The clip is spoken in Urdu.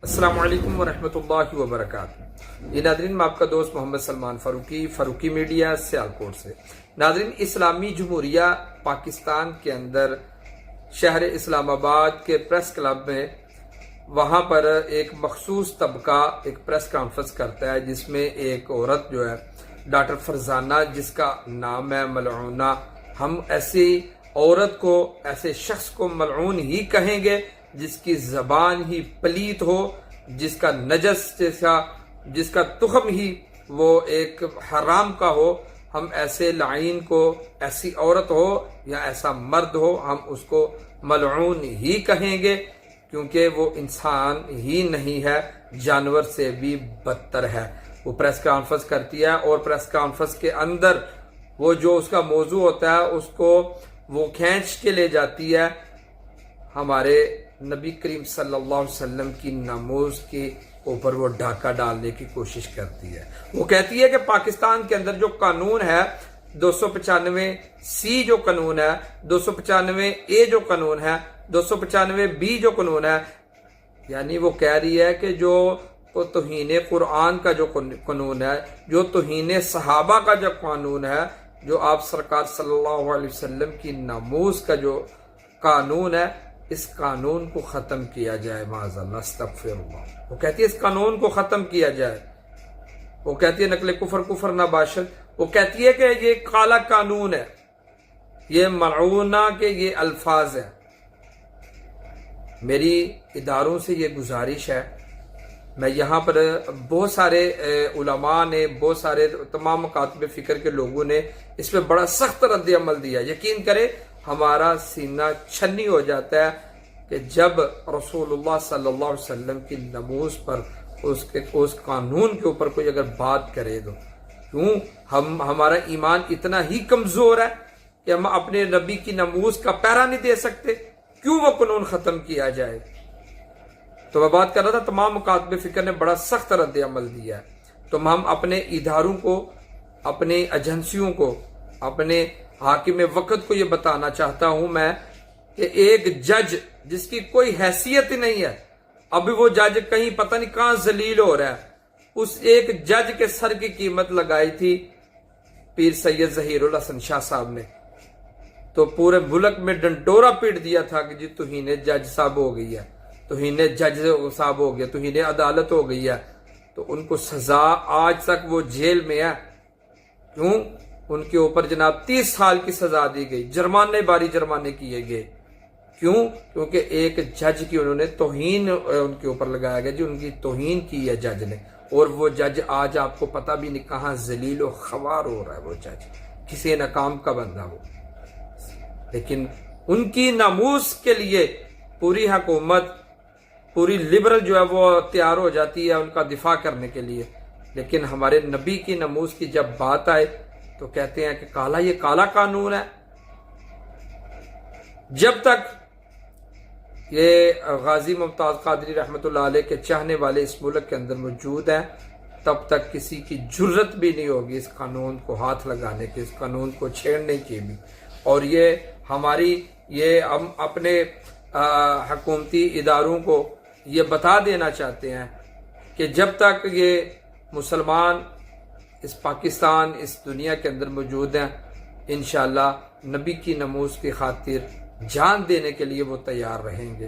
السلام علیکم ورحمۃ اللہ وبرکاتہ۔ یہ ناظرین، میں آپ کا دوست محمد سلمان فاروقی میڈیا سیالکوٹ سے۔ ناظرین، اسلامی جمہوریہ پاکستان کے اندر شہر اسلام آباد کے پریس کلب میں وہاں پر ایک مخصوص طبقہ ایک پریس کانفرنس کرتا ہے، جس میں ایک عورت جو ہے ڈاکٹر فرزانہ، جس کا نام ہے ملعونہ، ہم ایسی عورت کو، ایسے شخص کو ملعون ہی کہیں گے جس کی زبان ہی پلیت ہو، جس کا نجس جیسا، جس کا تخم ہی وہ ایک حرام کا ہو۔ ہم ایسے لعین کو، ایسی عورت ہو یا ایسا مرد ہو، ہم اس کو ملعون ہی کہیں گے، کیونکہ وہ انسان ہی نہیں ہے، جانور سے بھی بدتر ہے۔ وہ پریس کانفرنس کرتی ہے اور پریس کانفرنس کے اندر وہ جو اس کا موضوع ہوتا ہے اس کو وہ کھینچ کے لے جاتی ہے ہمارے نبی کریم صلی اللہ علیہ وسلم کی ناموز کے اوپر وہ ڈاکہ ڈالنے کی کوشش کرتی ہے۔ وہ کہتی ہے کہ پاکستان کے اندر جو قانون ہے، 295 جو قانون ہے، 295 جو قانون ہے، 295 جو قانون ہے، یعنی وہ کہہ رہی ہے کہ جو توہین قرآن کا جو قانون ہے، جو توہین صحابہ کا جو قانون ہے، جو آپ سرکار صلی اللہ علیہ وسلم کی ناموز کا جو قانون ہے، اس قانون کو ختم کیا جائے۔ معاذ اللہ، استغفر اللہ۔ وہ کہتی ہے اس قانون کو ختم کیا جائے۔ وہ کہتی ہے نقل کفر نہ باشد۔ وہ کہتی ہے کہ یہ کالا قانون ہے، یہ ملعونہ کے یہ الفاظ ہیں۔ میری اداروں سے یہ گزارش ہے، میں یہاں پر بہت سارے علماء نے، بہت سارے تمام مکاتب فکر کے لوگوں نے اس پہ بڑا سخت رد عمل دیا۔ یقین کرے ہمارا سینہ چھنی ہو جاتا ہے کہ جب رسول اللہ صلی اللہ علیہ وسلم کی ناموز پر، اس قانون کے اوپر کوئی اگر بات کرے تو کیوں ہمارا ایمان اتنا ہی کمزور ہے کہ ہم اپنے نبی کی ناموز کا پہرا نہیں دے سکتے؟ کیوں وہ قانون ختم کیا جائے؟ تو میں بات کر رہا تھا، تمام مکاتب فکر نے بڑا سخت رد عمل دیا ہے۔ تو ہم اپنے اداروں کو، اپنے ایجنسیوں کو، اپنے حاکم وقت کو یہ بتانا چاہتا ہوں میں کہ ایک جج جس کی کوئی حیثیت ہی نہیں ہے، ابھی وہ جج کہیں پتہ نہیں کہاں ذلیل ہو رہا ہے، اس ایک جج کے سر کی قیمت لگائی تھی پیر سید ظہیر الحسن شاہ صاحب نے، تو پورے ملک میں ڈنڈورا پیٹ دیا تھا کہ جی توہین جج صاحب ہو گئی ہے، توہین جج صاحب ہو گیا، توہین عدالت ہو گئی ہے۔ تو ان کو سزا، آج تک وہ جیل میں ہے۔ کیوں؟ ان کے اوپر جناب 30 سال کی سزا دی گئی، جرمانے کیے گئے۔ کیوں؟ کیونکہ ایک جج کی انہوں نے توہین ان کے اوپر لگایا گیا، جو ان کی توہین کی ہے جج نے، اور وہ جج آج آپ کو پتہ بھی نہیں کہاں ذلیل و خوار ہو رہا ہے۔ وہ جج کسی ناکام کا بندہ ہو، لیکن ان کی ناموز کے لیے پوری حکومت، پوری لبرل جو ہے وہ تیار ہو جاتی ہے ان کا دفاع کرنے کے لیے، لیکن ہمارے نبی کی ناموز کی جب بات آئے تو کہتے ہیں کہ یہ کالا قانون ہے۔ جب تک یہ غازی ممتاز قادری رحمۃ اللہ علیہ کے چاہنے والے اس ملک کے اندر موجود ہیں، تب تک کسی کی جرت بھی نہیں ہوگی اس قانون کو ہاتھ لگانے کی، اس قانون کو چھیڑنے کی بھی۔ اور یہ ہم اپنے حکومتی اداروں کو یہ بتا دینا چاہتے ہیں کہ جب تک یہ مسلمان اس پاکستان، اس دنیا کے اندر موجود ہیں، انشاءاللہ نبی کی ناموز کی خاطر جان دینے کے لیے وہ تیار رہیں گے۔